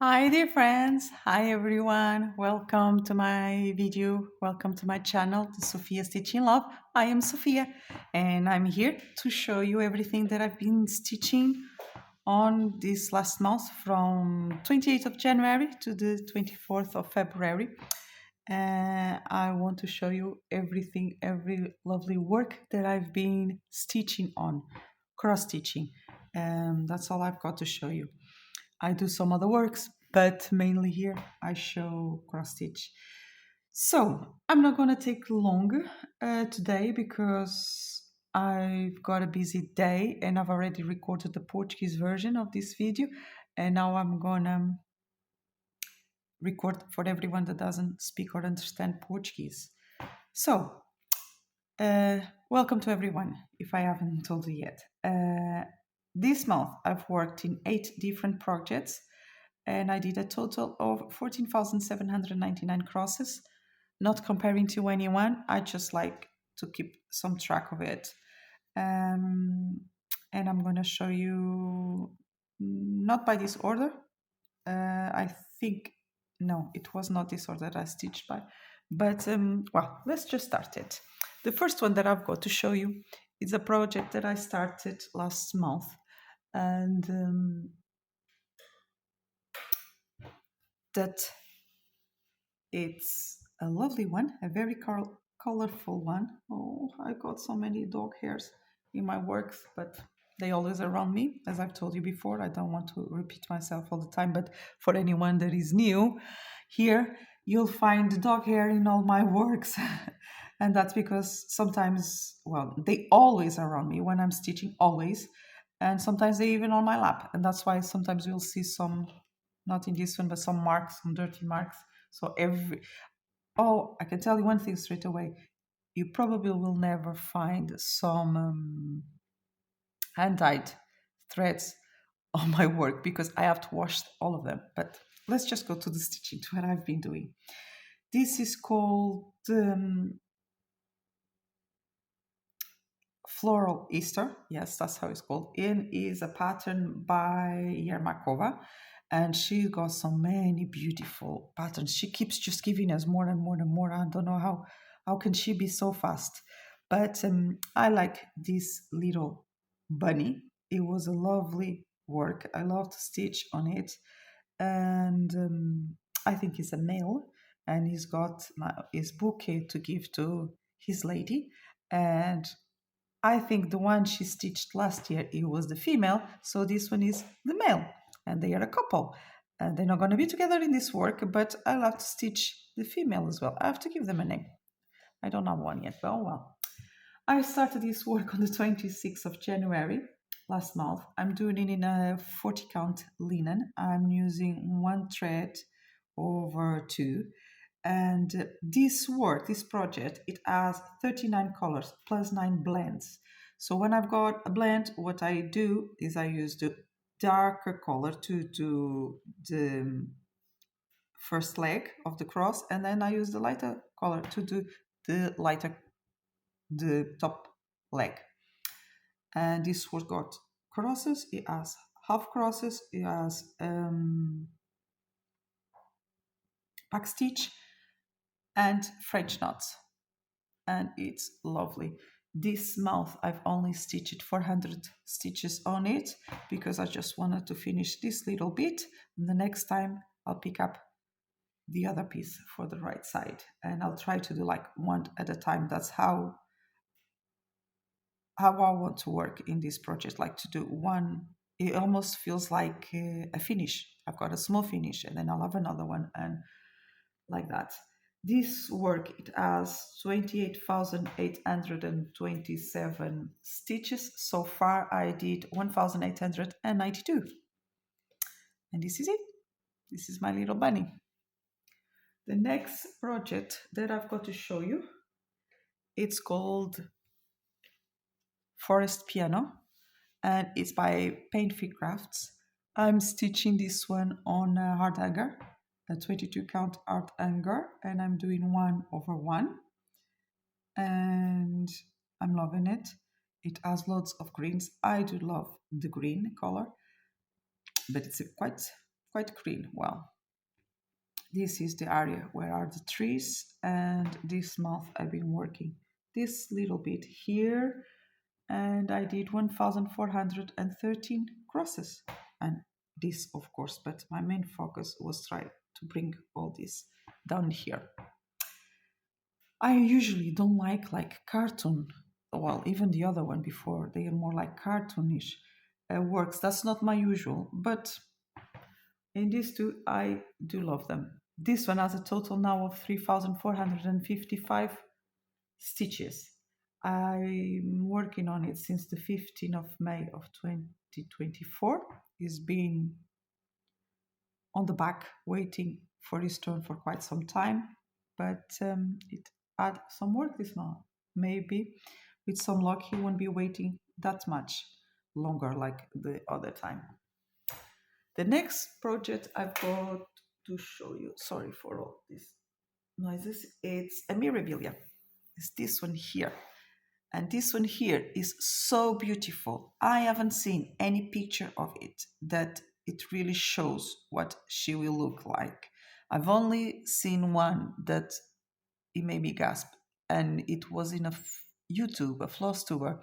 Hi dear friends, hi everyone, welcome to my video, welcome to my channel, to Sophia's Stitching Love. I am Sophia and I'm here to show you everything that I've been stitching on this last month from 28th of January to the 24th of February. I want to show you everything, every lovely work that I've been stitching on, cross stitching. That's all I've got to show you. I do some other works, but mainly here I show cross stitch. So I'm not going to take long today because I've got a busy day and I've already recorded the Portuguese version of this video, and now I'm going to record for everyone that doesn't speak or understand Portuguese. So, welcome to everyone, if I haven't told you yet. This month I've worked in 8 different projects and I did a total of 14,799 crosses. Not comparing to anyone, I just like to keep some track of it. And I'm going to show you not by this order. I think, no, it was not this order that I stitched by. But, well, let's just start it. The first one that I've got to show you is a project that I started last month. And that it's a lovely one, a very colorful one. Oh, I got so many dog hairs in my works, but they always around me. As I've told you before, I don't want to repeat myself all the time, but for anyone that is new here, you'll find dog hair in all my works. And that's because sometimes, well, they always around me when I'm stitching, always. And sometimes they even on my lap. And that's why sometimes you'll see some, not in this one, but some marks, some dirty marks. So I can tell you one thing straight away. You probably will never find some hand-dyed threads on my work because I have to wash all of them. But let's just go to the stitching, to what I've been doing. This is called Floral Easter. Yes, that's how it's called. It is a pattern by Yermakova, and she got so many beautiful patterns. She keeps just giving us more and more and more. I don't know how can she be so fast. But I like this little bunny. It was a lovely work. I love to stitch on it, and I think he's a male, and he's got his bouquet to give to his lady, and I think the one she stitched last year, it was the female, so this one is the male, and they are a couple. And they're not going to be together in this work, but I love to stitch the female as well. I have to give them a name. I don't have one yet, but oh well. I started this work on the 26th of January last month. I'm doing it in a 40 count linen. I'm using one thread over two. And this work, this project, it has 39 colors plus 9 blends. So when I've got a blend, what I do is I use the darker color to do the first leg of the cross, and then I use the lighter color to do the top leg. And this was got crosses, it has half crosses, it has back stitch and French knots, and it's lovely. This month I've only stitched 400 stitches on it because I just wanted to finish this little bit, and the next time I'll pick up the other piece for the right side, and I'll try to do like one at a time. That's how I want to work in this project, like to do one. It almost feels like a finish. I've got a small finish and then I'll have another one, and like that. This work, it has 28,827 stitches. So far I did 1,892. And this is it. This is my little bunny. The next project that I've got to show you, it's called Forest Piano, and it's by Paint Free Crafts. I'm stitching this one on a hard hanger, a 22 count hard hanger, and I'm doing 1/1, and I'm loving it. It has lots of greens. I do love the green color, but it's quite quite green. Well, this is the area where are the trees, and this month I've been working this little bit here, and I did 1413 crosses. And this, of course, but my main focus was try to bring all this down here. I usually don't like cartoon. Well, even the other one before, they are more like cartoonish works. That's not my usual, but in these two, I do love them. This one has a total now of 3,455 stitches. I'm working on it since the 15th of May of 2024. It's been on the back waiting for his turn for quite some time, but it had some work this month. Maybe with some luck he won't be waiting that much longer like the other time. The next project I've got to show you, sorry for all these noises, it's a mirabilia. It's this one here. And this one here is so beautiful. I haven't seen any picture of it that it really shows what she will look like. I've only seen one that it made me gasp, and it was in YouTube, a Flosstuber,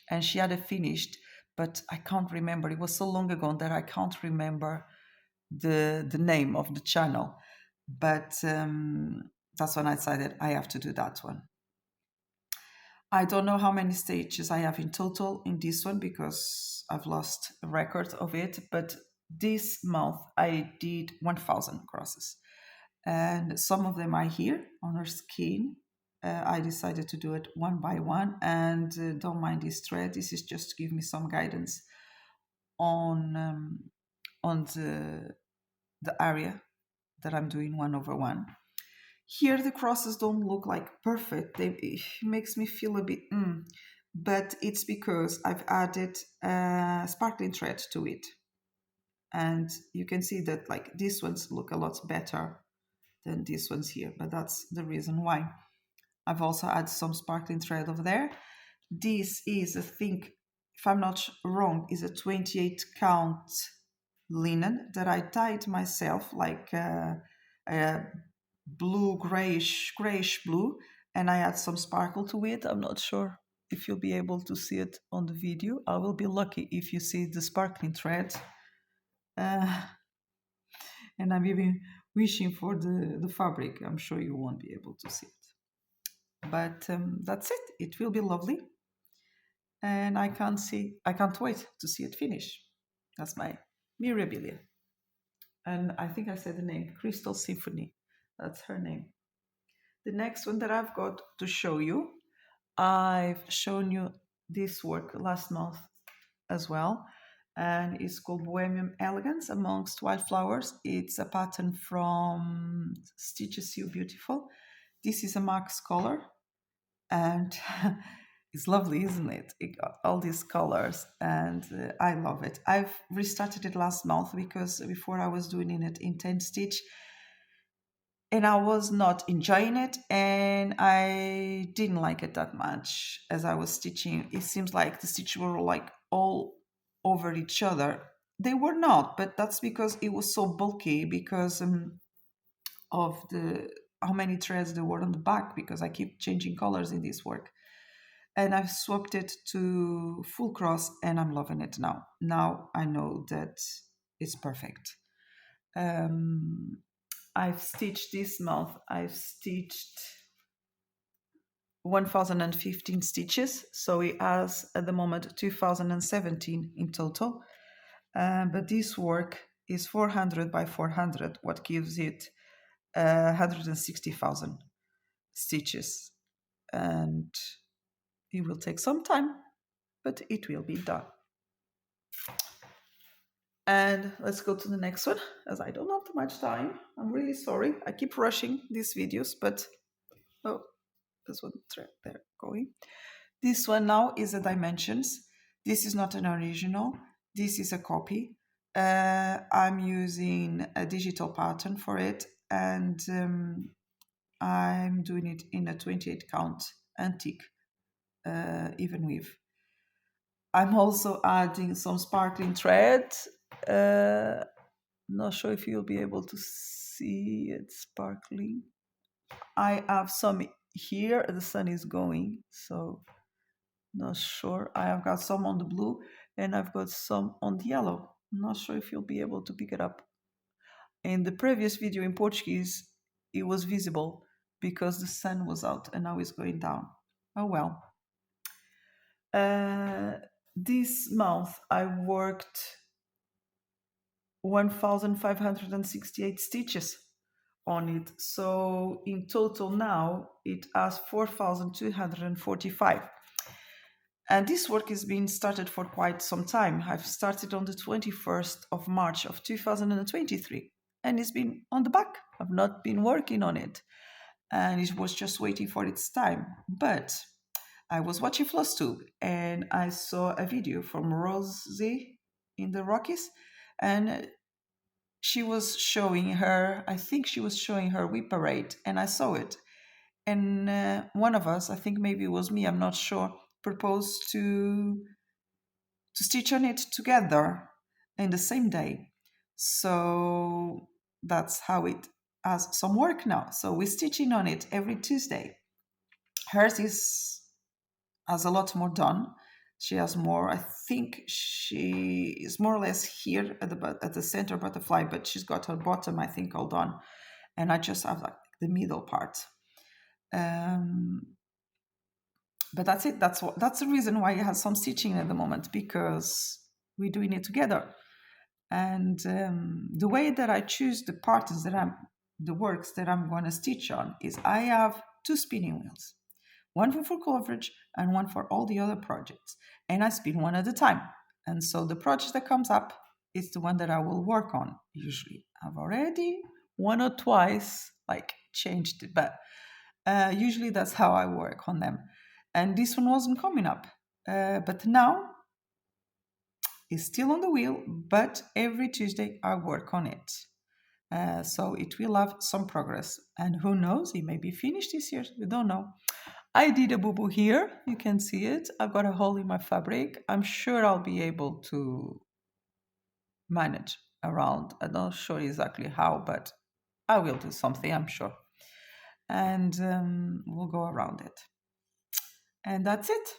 and she had it finished, but I can't remember. It was so long ago that I can't remember the name of the channel. But that's when I decided I have to do that one. I don't know how many stages I have in total in this one because I've lost a record of it, but this month I did 1,000 crosses. And some of them are here on her skin. I decided to do it one by one, and don't mind this thread. This is just to give me some guidance on the area that I'm doing 1/1. Here the crosses don't look like perfect. It makes me feel a bit but it's because I've added sparkling thread to it. And you can see that like these ones look a lot better than these ones here, but that's the reason why. I've also added some sparkling thread over there. This is, I think, if I'm not wrong, is a 28 count linen that I dyed myself, like a blue, grayish blue, and I add some sparkle to it. I'm not sure if you'll be able to see it on the video. I will be lucky if you see the sparkling thread. And I'm even wishing for the fabric. I'm sure you won't be able to see it. But that's it. It will be lovely. And I can't wait to see it finish. That's my mirabilia. And I think I said the name, Crystal Symphony. That's her name. The next one that I've got to show you, I've shown you this work last month as well, and it's called Bohemian Elegance Amongst Wildflowers. It's a pattern from Stitches You Beautiful. This is a Max color, and it's lovely, isn't it? It got all these colors, and I love it. I've restarted it last month because before I was doing it in 10 stitch, and I was not enjoying it, and I didn't like it that much as I was stitching. It seems like the stitches were like all over each other. They were not, but that's because it was so bulky because of the how many threads there were on the back, because I keep changing colors in this work. And I've swapped it to full cross, and I'm loving it now. Now I know that it's perfect. I've stitched this month, I've stitched 1015 stitches, so it has at the moment 2017 in total. But this work is 400 by 400, what gives it 160,000 stitches. And it will take some time, but it will be done. And let's go to the next one, as I don't have too much time. I'm really sorry. I keep rushing these videos, but oh, there's one thread there going. This one now is a dimensions. This is not an original. This is a copy. I'm using a digital pattern for it, and I'm doing it in a 28 count antique even weave. I'm also adding some sparkling thread Not sure if you'll be able to see it sparkling. I have some here. The sun is going, so not sure. I have got some on the blue and I've got some on the yellow. Not sure if you'll be able to pick it up. In the previous video in Portuguese, it was visible because the sun was out and now it's going down. Oh well. Uh, this month I worked 1,568 stitches on it. So in total now it has 4,245. And this work has been started for quite some time. I've started on the 21st of March of 2023 and it's been on the back. I've not been working on it and it was just waiting for its time. But I was watching Flosstube and I saw a video from Rosie in the Rockies and she was showing her, I think she was showing her whip parade and I saw it. And one of us, I think maybe it was me, I'm not sure, proposed to stitch on it together in the same day. So that's how it has some work now. So we're stitching on it every Tuesday. Hers has a lot more done. She has more. I think she is more or less here at the center butterfly, but she's got her bottom, I think, all done, and I just have like the middle part. Um, but that's it. That's the reason why I have some stitching at the moment because we're doing it together. And the way that I choose the works that I'm going to stitch on is I have two spinning wheels, one for full coverage and one for all the other projects. And I spin one at a time. And so the project that comes up is the one that I will work on. Usually I've already one or twice like changed it, but usually that's how I work on them. And this one wasn't coming up. But now it's still on the wheel, but every Tuesday I work on it. So it will have some progress. And who knows, it may be finished this year. We don't know. I did a boo-boo here. You can see it. I've got a hole in my fabric. I'm sure I'll be able to manage around. I'm not sure exactly how, but I will do something, I'm sure. And we'll go around it. And that's it.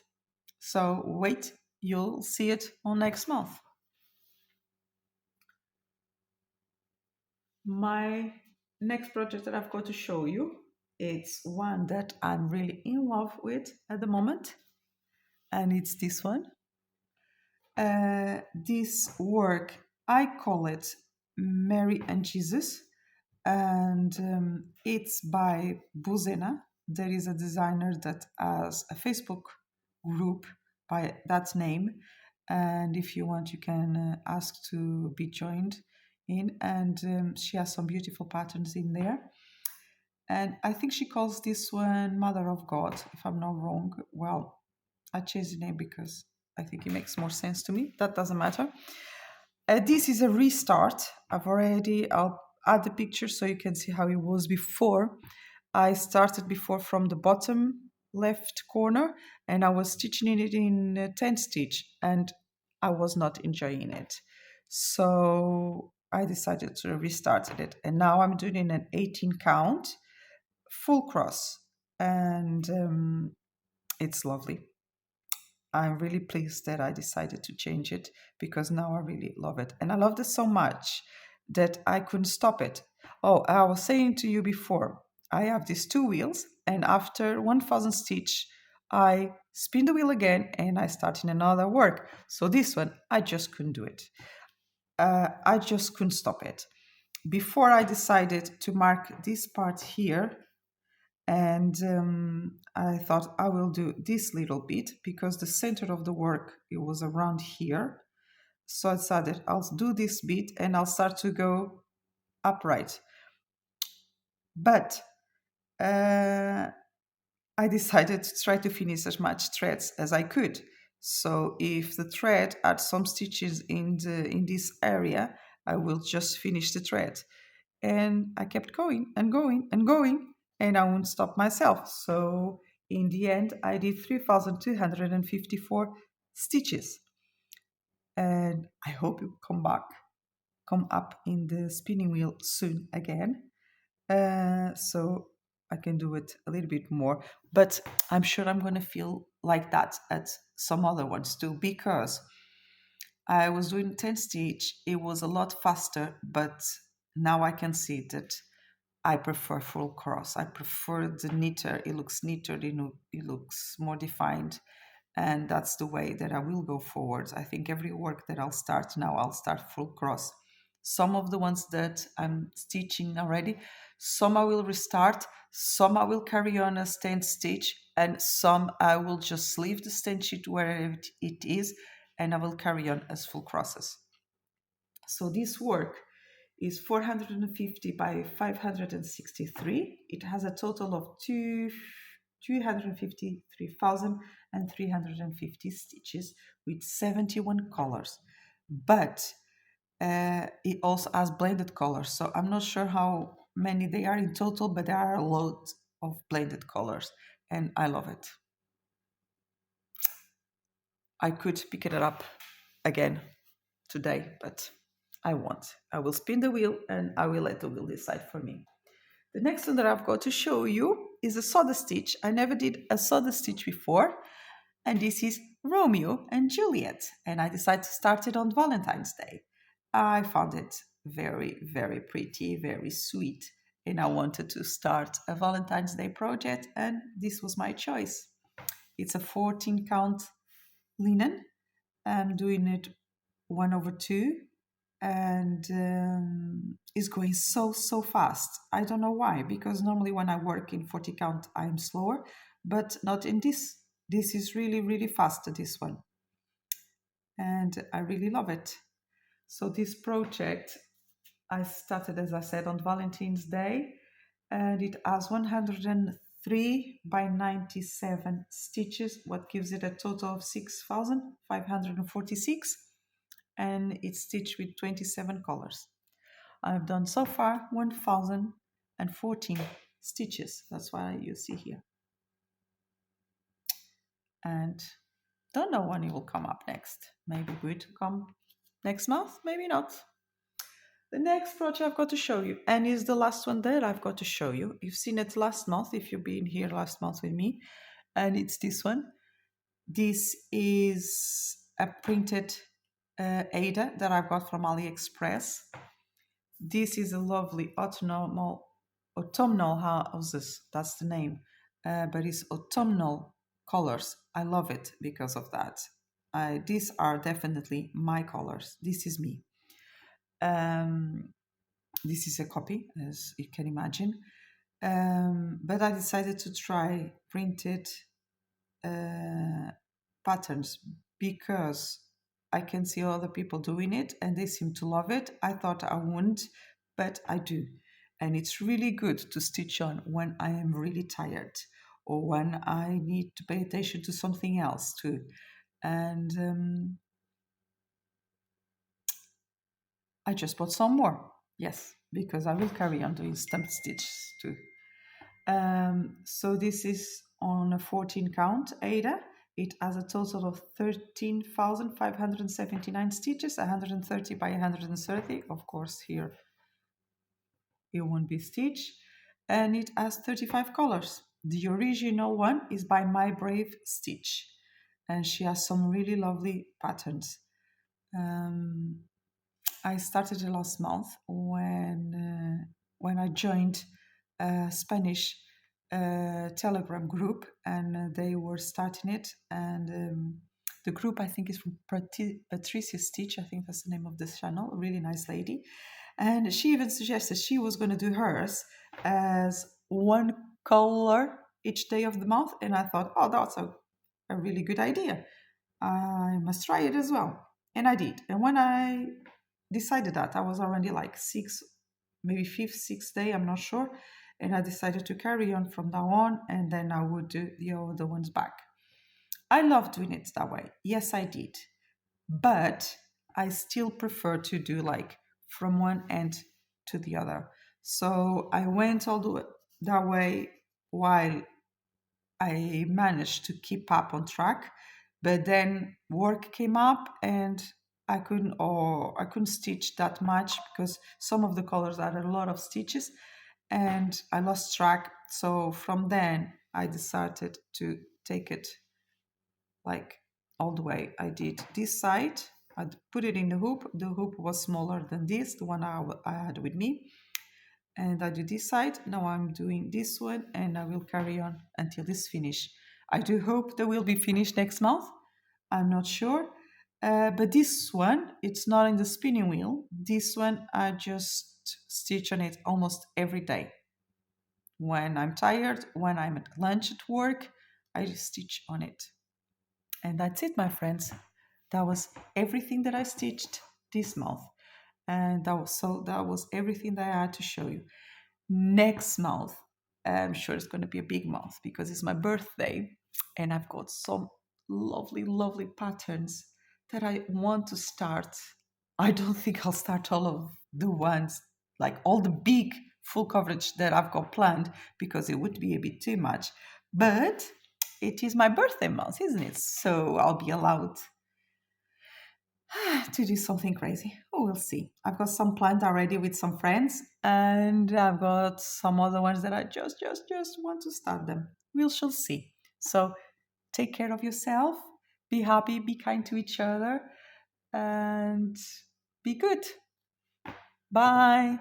So wait, you'll see it on next month. My next project that I've got to show you, it's one that I'm really in love with at the moment. And it's this one. This work, I call it Mary and Jesus, and it's by Buzena. There is a designer that has a Facebook group by that name, and if you want, you can ask to be joined in. And she has some beautiful patterns in there. And I think she calls this one Mother of God, if I'm not wrong. Well, I changed the name because I think it makes more sense to me. That doesn't matter. This is a restart. I'll add the picture so you can see how it was before. I started before from the bottom left corner and I was stitching it in 10 stitch and I was not enjoying it. So I decided to restart it and now I'm doing an 18 count full cross and it's lovely. I'm really pleased that I decided to change it because now I really love it. And I loved it so much that I couldn't stop it. Oh, I was saying to you before, I have these two wheels, and after 1,000 stitch, I spin the wheel again and I start in another work. So this one, I just couldn't do it. I just couldn't stop it. Before I decided to mark this part here, and I thought I will do this little bit because the center of the work, it was around here. So I decided I'll do this bit and I'll start to go upright. But I decided to try to finish as much threads as I could. So if the thread had some stitches in this area, I will just finish the thread. And I kept going and going and going, and I won't stop myself. So in the end, I did 3,254 stitches. And I hope you come back come up in the spinning wheel soon again. So I can do it a little bit more. But I'm sure I'm going to feel like that at some other ones too, because I was doing 10 stitch. It was a lot faster, but now I can see that I prefer full cross. I prefer the neater. It looks neater. It looks more defined. And that's the way that I will go forward. I think every work that I'll start now, I'll start full cross. Some of the ones that I'm stitching already, some I will restart, some I will carry on a stand stitch, and some I will just leave the stand stitch where it is, and I will carry on as full crosses. So this work is 450 by 563. It has a total of 253,350 stitches with 71 colors. But it also has blended colors. So I'm not sure how many they are in total, but there are a lot of blended colors, and I love it. I could pick it up again today, but I won't. I will spin the wheel and I will let the wheel decide for me. The next one that I've got to show you is a soda stitch. I never did a soda stitch before, and this is Romeo and Juliet, and I decided to start it on Valentine's Day. I found it very, very pretty, very sweet, and I wanted to start a Valentine's Day project, and this was my choice. It's a 14 count linen. I'm doing it 1/2, and it's going so fast. I don't know why, because normally when I work in 40 count I'm slower, but not in this. This is really fast, this one, and I really love it. So this project I started, as I said, on Valentine's Day, and it has 103 by 97 stitches, what gives it a total of 6,546, and it's stitched with 27 colors. I've done so far 1,014 stitches. That's what you see here. And don't know when it will come up next. Maybe it will come next month, maybe not. The next project I've got to show you, and is the last one that I've got to show you. You've seen it last month if you've been here last month with me, and it's this one. This is a printed Ada that I've got from AliExpress. This is a lovely autumnal houses, that's the name, but it's autumnal colors. I love it because of that. These are definitely my colors. This is me. Um, this is a copy, as you can imagine. But I decided to try printed patterns because I can see other people doing it and they seem to love it. I thought I wouldn't, but I do. And it's really good to stitch on when I am really tired or when I need to pay attention to something else too. And I just bought some more. Yes, because I will carry on doing stump stitches too. So this is on a 14 count Ada. It has a total of 13,579 stitches, 130 by 130. Of course, here it won't be stitched. And it has 35 colors. The original one is by My Brave Stitch. And she has some really lovely patterns. I started it last month when I joined a Spanish Telegram group, and they were starting it. And the group, I think, is from Patricia Stitch. I think that's the name of this channel. A really nice lady, and she even suggested she was going to do hers as one color each day of the month. And I thought, oh, that's a really good idea. I must try it as well. And I did. And when I decided that, I was already like maybe fifth, sixth day, I'm not sure. And I decided to carry on from now on, and then I would do the other ones back. I love doing it that way. Yes, I did. But I still prefer to do like from one end to the other. So I went all the way that way while I managed to keep up on track. But then work came up and I couldn't stitch that much because some of the colors had a lot of stitches and I lost track. So from then I decided to take it like all the way. I did this side, I put it in the hoop. The hoop was smaller than this, the one I had with me. And I do this side. Now I'm doing this one and I will carry on until this finish. I do hope they will be finished next month. I'm not sure. But this one, it's not in the spinning wheel. This one, I just stitch on it almost every day. When I'm tired, when I'm at lunch at work, I just stitch on it. And that's it, my friends. That was everything that I stitched this month. And that was everything that I had to show you. Next month, I'm sure it's going to be a big month because it's my birthday and I've got some lovely, lovely patterns that I want to start. I don't think I'll start all of the ones, like all the big full coverage that I've got planned because it would be a bit too much. But it is my birthday month, isn't it? So I'll be allowed to do something crazy. Oh, we'll see. I've got some planned already with some friends, and I've got some other ones that I just want to start them. We shall see. So take care of yourself. Be happy. Be kind to each other, and be good. Bye.